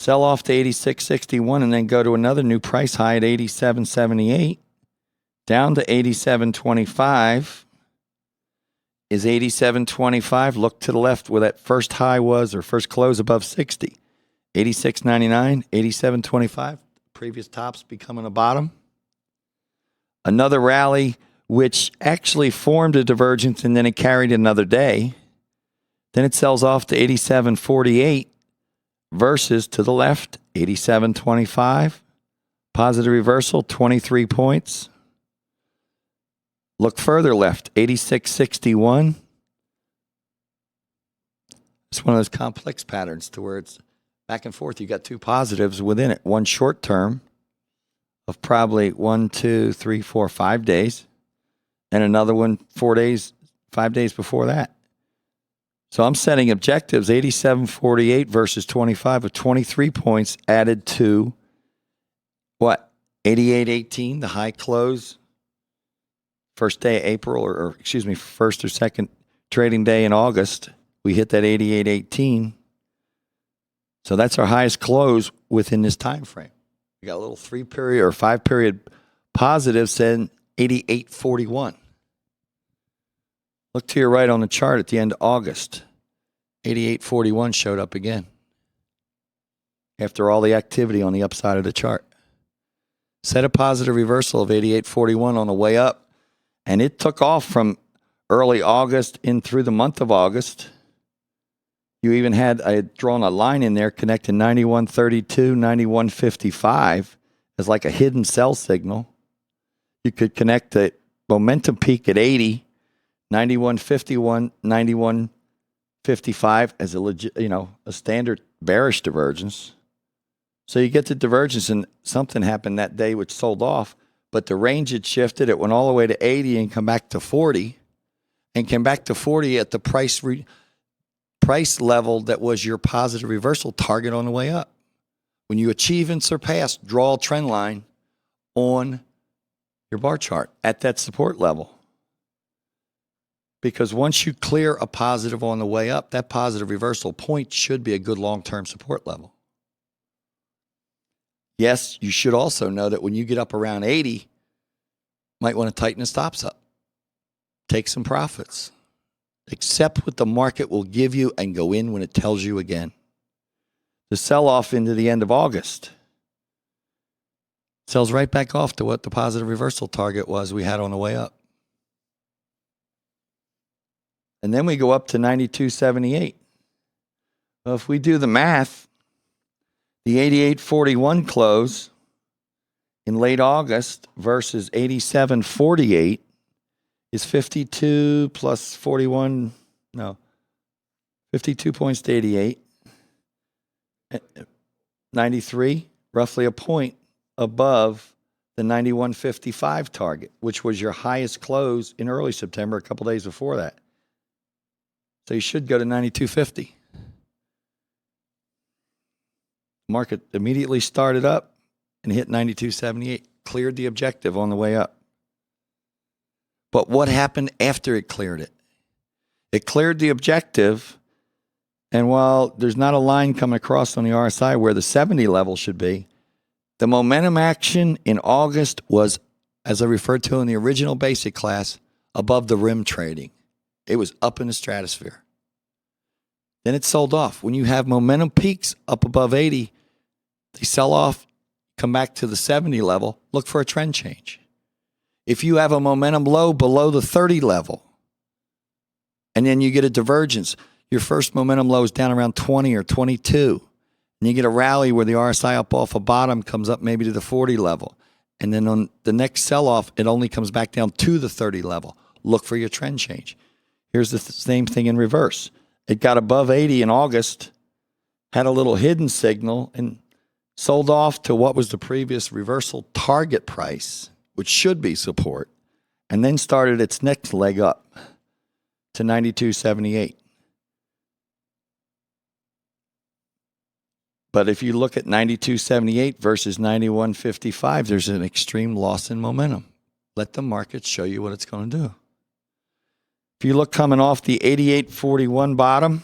Sell off to 86.61 and then go to another new price high at 87.78, down to 87.25. Is 87.25. Look to the left where that first high was or first close above 60. 86.99, 87.25. Previous tops becoming a bottom. Another rally which actually formed a divergence and then it carried another day. Then it sells off to 87.48 versus to the left 87.25. Positive reversal 23 points. Look further left 86.61. It's one of those complex patterns to where it's back and forth. You got 2 positives within it. One short term of probably 1, 2, 3, 4, 5 days, and another one 4 days, 5 days before that. So I'm setting objectives 87.48 versus 25 with 23 points added to what? 88.18, the high close. First day of April, or excuse me, first or second trading day in August, we hit that 88.18. So that's our highest close within this time frame. We got a little 3 period or 5 period positive saying 88.41. Look to your right on the chart at the end of August. 88.41 showed up again after all the activity on the upside of the chart. Set a positive reversal of 88.41 on the way up, and it took off from early August in through the month of August. You even had, I had drawn a line in there connecting 91.32, 91.55 as like a hidden sell signal. You could connect the momentum peak at 80, 91.51, 91.55 as a legit, a standard bearish divergence. So you get the divergence and something happened that day which sold off, but the range had shifted. It went all the way to 80 and come back to 40 and came back to 40 at the price level that was your positive reversal target on the way up. When you achieve and surpass, draw a trend line on your bar chart at that support level. Because once you clear a positive on the way up, that positive reversal point should be a good long-term support level. Yes, you should also know that when you get up around 80, you might want to tighten the stops up. Take some profits. Accept what the market will give you and go in when it tells you again. The sell-off into the end of August sells right back off to what the positive reversal target was we had on the way up. And then we go up to 92.78. Well, if we do the math, the 88.41 close in late August versus 87.48 is 52 plus 41, no, 52 points to 88. 93, roughly a point above the 91.55 target, which was your highest close in early September, a couple days before that. So you should go to 92.50. Market immediately started up and hit 92.78, cleared the objective on the way up. But what happened after it cleared it? It cleared the objective, and while there's not a line coming across on the RSI where the 70 level should be, the momentum action in August was, as I referred to in the original basic class, above the rim trading. It was up in the stratosphere. Then it sold off. When you have momentum peaks up above 80, they sell off, come back to the 70 level, look for a trend change. If you have a momentum low below the 30 level, and then you get a divergence, your first momentum low is down around 20 or 22, and you get a rally where the RSI up off a bottom comes up maybe to the 40 level, and then on the next sell-off, it only comes back down to the 30 level. Look for your trend change. Here's the same thing in reverse. It got above 80 in August, had a little hidden signal, and sold off to what was the previous reversal target price, which should be support, and then started its next leg up to 92.78. But if you look at 92.78 versus 91.55, there's an extreme loss in momentum. Let the market show you what it's going to do. If you look coming off the 88.41 bottom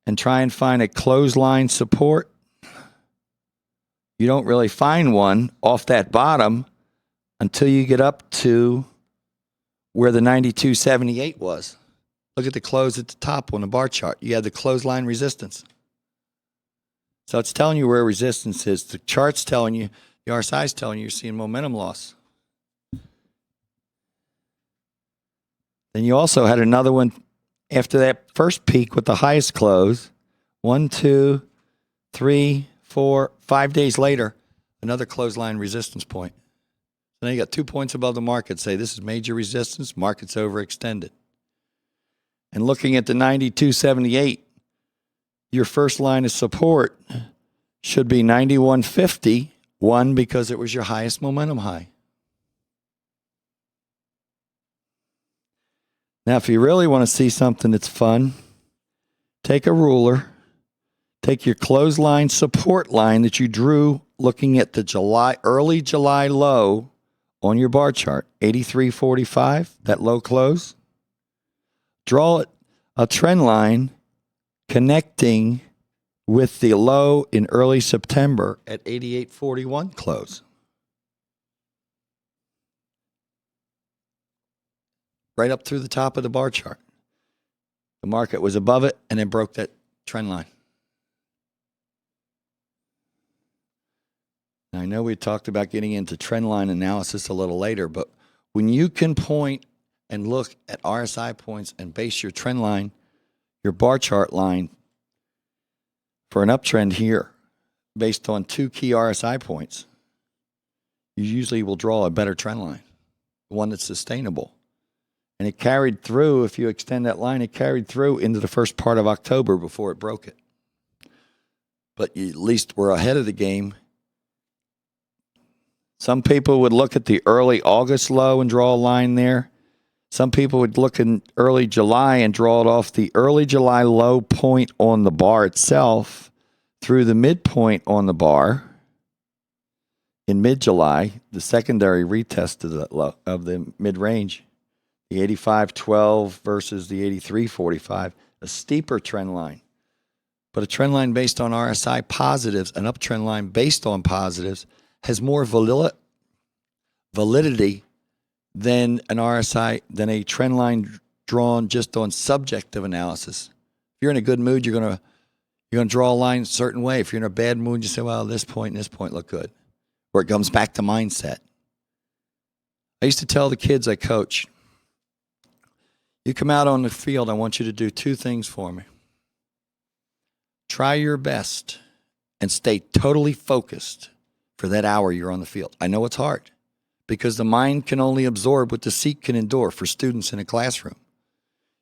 and try and find a clothesline support, you don't really find one off that bottom until you get up to where the 92.78 was. Look at the close at the top on the bar chart. You have the clothesline resistance. So it's telling you where resistance is. The chart's telling you, the RSI's telling you you're seeing momentum loss. Then you also had another one after that first peak with the highest close. 1, 2, 3, 4, 5 days later, another clothesline resistance point. So now you got 2 points above the market. Say this is major resistance, market's overextended. And looking at the 92.78, your first line of support should be 91.50, one, because it was your highest momentum high. Now, if you really want to see something that's fun, take a ruler, take your clothesline support line that you drew looking at the early July low on your bar chart, 83.45, that low close. Draw a trend line connecting with the low in early September at 88.41 close. Right up through the top of the bar chart. The market was above it and then broke that trend line. Now, I know we talked about getting into trend line analysis a little later, but when you can point and look at RSI points and base your trend line, your bar chart line, for an uptrend here based on 2 key RSI points, you usually will draw a better trend line, one that's sustainable. And it carried through, if you extend that line, it carried through into the first part of October before it broke it. But at least we're ahead of the game. Some people would look at the early August low and draw a line there. Some people would look in early July and draw it off the early July low point on the bar itself through the midpoint on the bar in mid-July, the secondary retest of the mid-range, the 85.12 versus the 83.45, a steeper trend line. But a trend line based on RSI positives, an uptrend line based on positives, has more validity than an RSI, than a trend line drawn just on subjective analysis. If you're in a good mood, you're gonna draw a line a certain way. If you're in a bad mood, you say, well, this point and this point look good. Or it comes back to mindset. I used to tell the kids I coach, you come out on the field, I want you to do 2 things for me. Try your best and stay totally focused for that hour you're on the field. I know it's hard because the mind can only absorb what the seat can endure for students in a classroom.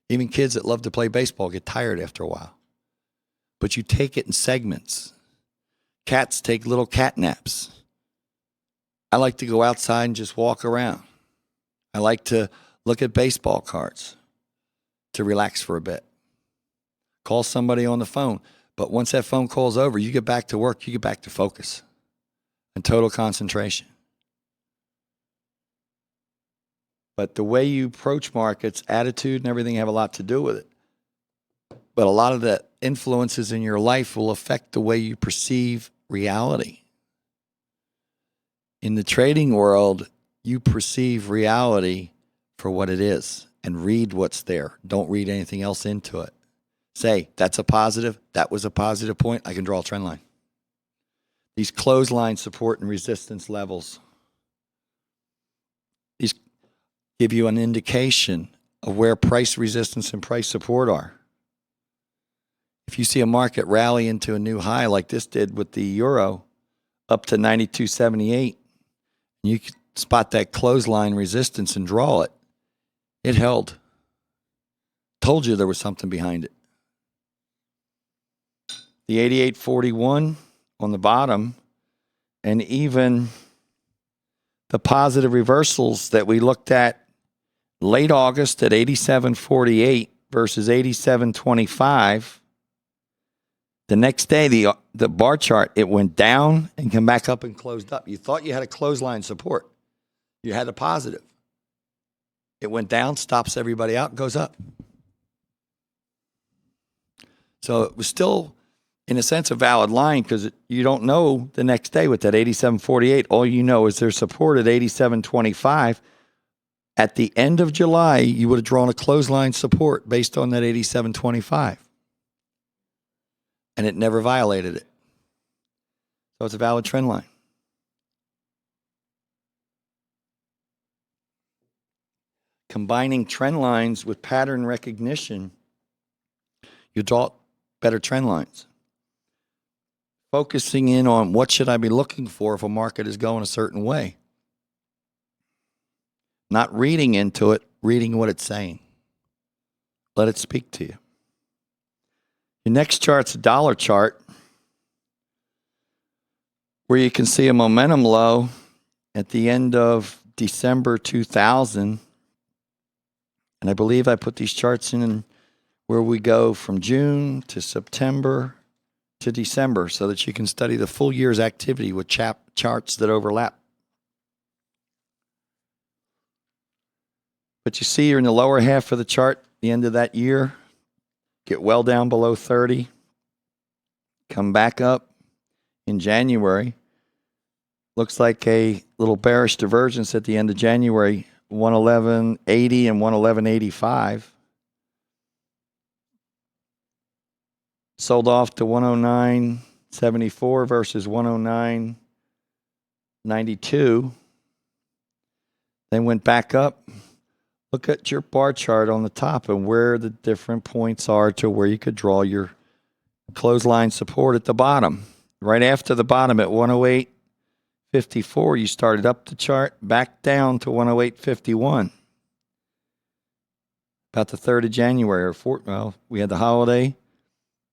Even kids that love to play baseball get tired after a while. But you take it in segments. Cats take little cat naps. I like to go outside and just walk around. I like to look at baseball cards to relax for a bit. Call somebody on the phone. But once that phone call's over, you get back to work, you get back to focus and total concentration. But the way you approach markets, attitude and everything have a lot to do with it. But a lot of the influences in your life will affect the way you perceive reality. In the trading world, you perceive reality for what it is and read what's there. Don't read anything else into it. Say, that's a positive. That was a positive point. I can draw a trend line. These clothesline support and resistance levels, these give you an indication of where price resistance and price support are. If you see a market rally into a new high like this did with the euro up to 92.78, you can spot that clothesline resistance and draw it. It held. Told you there was something behind it. The 88.41 on the bottom, and even the positive reversals that we looked at late August at 87.48 versus 87.25. The next day, the bar chart, it went down and came back up and closed up. You thought you had a clothesline support. You had a positive. It went down, stops everybody out, goes up. So it was still, in a sense, a valid line because you don't know the next day with that 87.48. All you know is there's support at 87.25. At the end of July, you would have drawn a clothesline support based on that 87.25. And it never violated it. So it's a valid trend line. Combining trend lines with pattern recognition, you draw better trend lines. Focusing in on what should I be looking for if a market is going a certain way. Not reading into it, reading what it's saying. Let it speak to you. Your next chart's a dollar chart where you can see a momentum low at the end of December 2000. And I believe I put these charts in where we go from June to September to December so that you can study the full year's activity with charts that overlap. But you see you're in the lower half of the chart, the end of that year. Get well down below 30. Come back up in January. Looks like a little bearish divergence at the end of January, 111.80 and 111.85. Sold off to 109.74 versus 109.92. Then went back up. Look at your bar chart on the top and where the different points are to where you could draw your clothesline support at the bottom. Right after the bottom at 108.54, you started up the chart, back down to 108.51. About the 3rd of January, we had the holiday,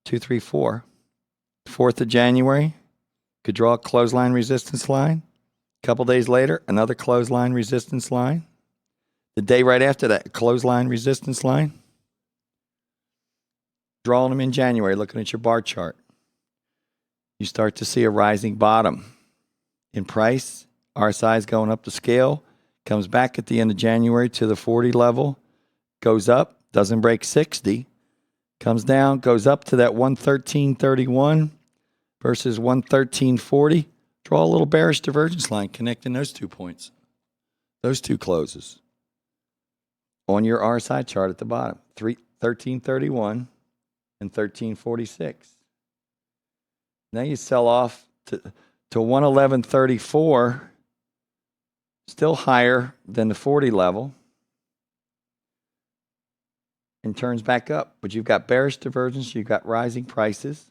2, 3, 4. 4th of January, could draw a clothesline resistance line. A couple days later, another clothesline resistance line. The day right after that, clothesline resistance line. Drawing them in January, looking at your bar chart. You start to see a rising bottom in price. RSI is going up the scale. Comes back at the end of January to the 40 level. Goes up, doesn't break 60. Comes down, goes up to that 113.31 versus 113.40. Draw a little bearish divergence line connecting those 2 points. Those 2 closes. On your RSI chart at the bottom, 13.31 and 13.46. Now you sell off to 111.34, still higher than the 40 level, and turns back up. But you've got bearish divergence, you've got rising prices.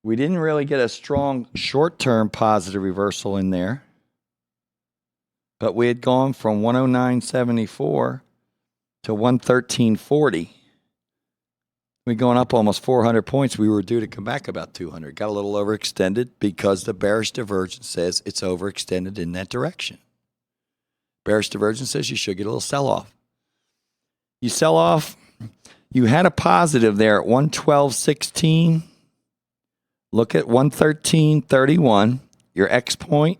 We didn't really get a strong short-term positive reversal in there, but we had gone from 109.74 to 113.40. We're going up almost 400 points. We were due to come back about 200. Got a little overextended because the bearish divergence says it's overextended in that direction. Bearish divergence says you should get a little sell-off. You sell off. You had a positive there at 112.16. Look at 113.31. Your X point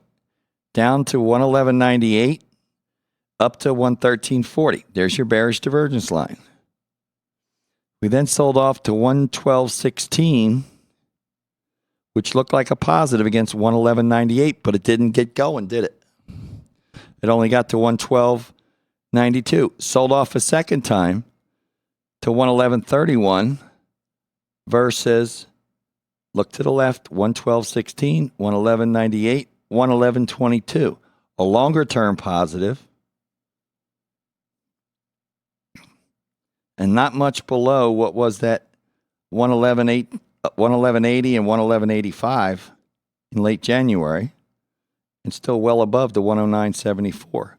down to 111.98, up to 113.40. There's your bearish divergence line. We then sold off to 112.16, which looked like a positive against 111.98, but it didn't get going, did it? It only got to 112.92. Sold off a second time to 111.31 versus, look to the left, 112.16, 111.98, 111.22. A longer term positive. And not much below what was that 111.80 and 111.85 in late January, and still well above the 109.74.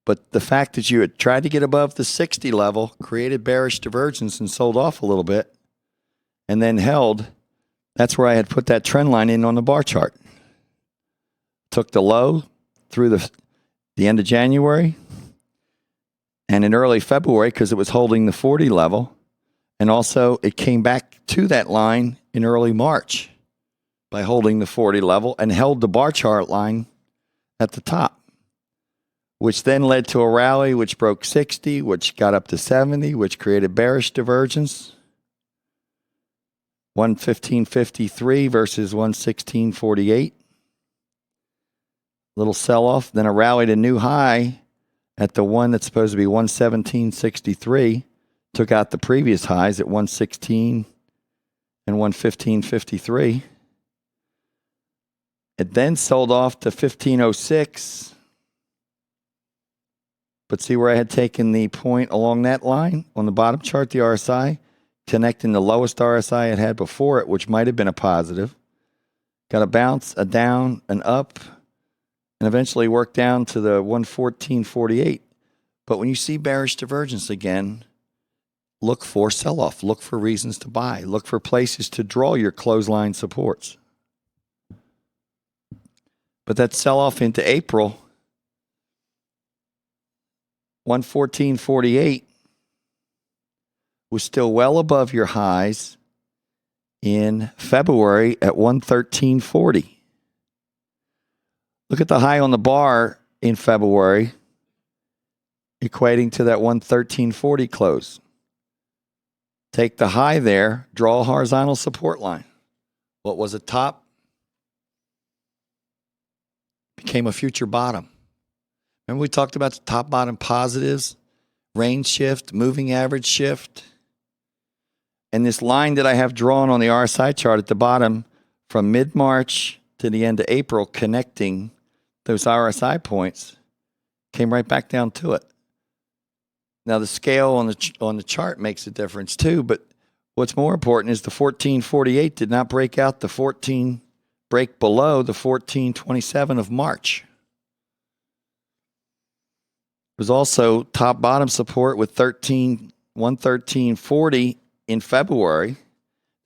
But the fact that you had tried to get above the 60 level created bearish divergence and sold off a little bit, and then held. That's where I had put that trend line in on the bar chart. Took the low through the end of January, and in early February, because it was holding the 40 level. And also it came back to that line in early March by holding the 40 level and held the bar chart line at the top, which then led to a rally which broke 60, which got up to 70, which created bearish divergence. 115.53 versus 116.48. Little sell-off, then a rally to new high at the one that's supposed to be 117.63, took out the previous highs at 116 and 115.53. It then sold off to 15.06. But see where I had taken the point along that line on the bottom chart, the RSI, connecting the lowest RSI it had before it, which might have been a positive. Got a bounce, a down, an up, and eventually worked down to the 114.48. But when you see bearish divergence again, look for sell-off. Look for reasons to buy. Look for places to draw your clothesline supports. But that sell-off into April, 114.48, was still well above your highs in February at 113.40. Look at the high on the bar in February, equating to that 113.40 close. Take the high there, draw a horizontal support line. What was a top became a future bottom. Remember we talked about the top bottom positives, range shift, moving average shift. And this line that I have drawn on the RSI chart at the bottom from mid-March to the end of April, connecting those RSI points, came right back down to it. Now the scale on the chart makes a difference too, but what's more important is the 14.48 did not break out the 14, break below the 14.27 of March. It was also top bottom support with 113.40 in February.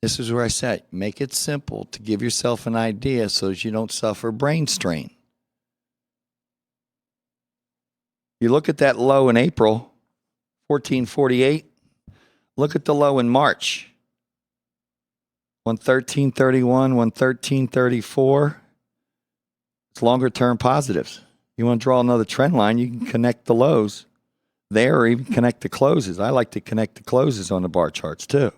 This is where I said, make it simple to give yourself an idea so that you don't suffer brain strain. You look at that low in April, 14.48. Look at the low in March, 113.31, 113.34. It's longer term positives. You want to draw another trend line, you can connect the lows there or even connect the closes. I like to connect the closes on the bar charts too.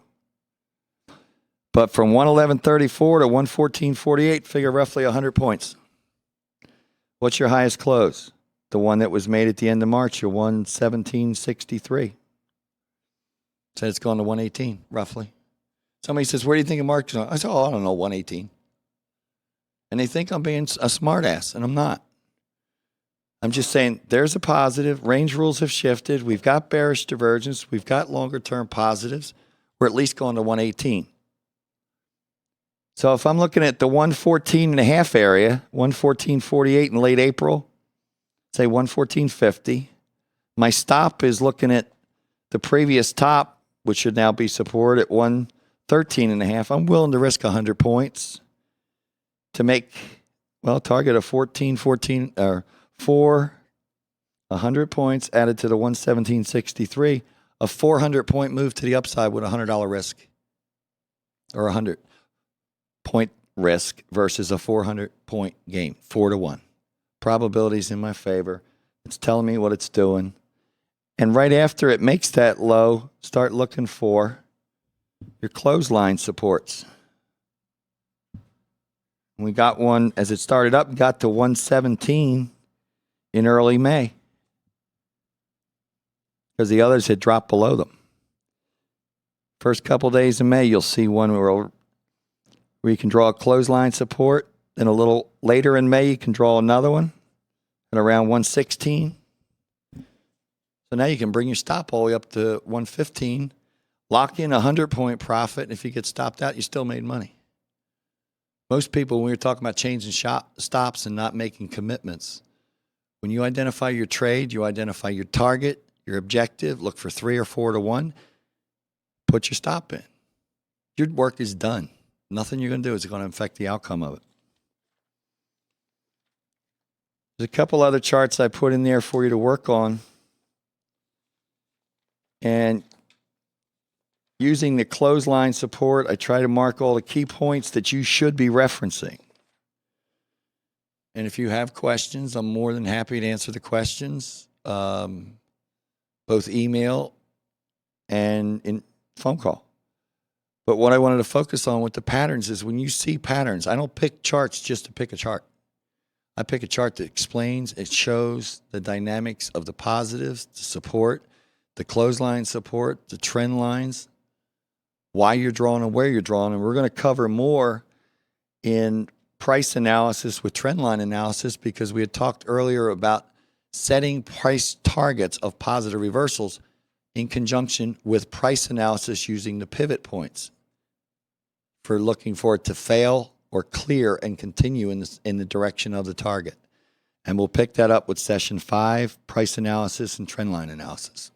But from 111.34 to 114.48, figure roughly 100 points. What's your highest close? The one that was made at the end of March, your 117.63. Said it's going to 118, roughly. Somebody says, where do you think of March? I said, I don't know, 118. And they think I'm being a smartass, and I'm not. I'm just saying there's a positive. Range rules have shifted. We've got bearish divergence. We've got longer term positives. We're at least going to 118. So if I'm looking at the 114.5 area, 114.48 in late April, say 114.50. My stop is looking at the previous top, which should now be support at 113.5. I'm willing to risk 100 points to make, well, target of 14, or 100 points added to the 117.63, a 400-point move to the upside with a $100 risk, or 100-point risk versus a 400-point gain, 4-1. Probability's in my favor. It's telling me what it's doing. And right after it makes that low, start looking for your clothesline supports. We got one as it started up, got to 117 in early May because the others had dropped below them. First couple days of May, you'll see one where you can draw a clothesline support. Then a little later in May, you can draw another one at around 116. So now you can bring your stop all the way up to 115, lock in a 100-point profit, and if you get stopped out, you still made money. Most people, when we were talking about changing stops and not making commitments, when you identify your trade, you identify your target, your objective, look for 3 or 4 to 1, put your stop in. Your work is done. Nothing you're going to do is going to affect the outcome of it. There's a couple other charts I put in there for you to work on. And using the clothesline support, I try to mark all the key points that you should be referencing. And if you have questions, I'm more than happy to answer the questions, both email and in phone call. But what I wanted to focus on with the patterns is when you see patterns, I don't pick charts just to pick a chart. I pick a chart that explains, it shows the dynamics of the positives, the support, the clothesline support, the trend lines, why you're drawing and where you're drawing. And we're going to cover more in price analysis with trend line analysis because we had talked earlier about setting price targets of positive reversals in conjunction with price analysis using the pivot points for looking for it to fail or clear and continue in the direction of the target. And we'll pick that up with session 5, price analysis and trend line analysis.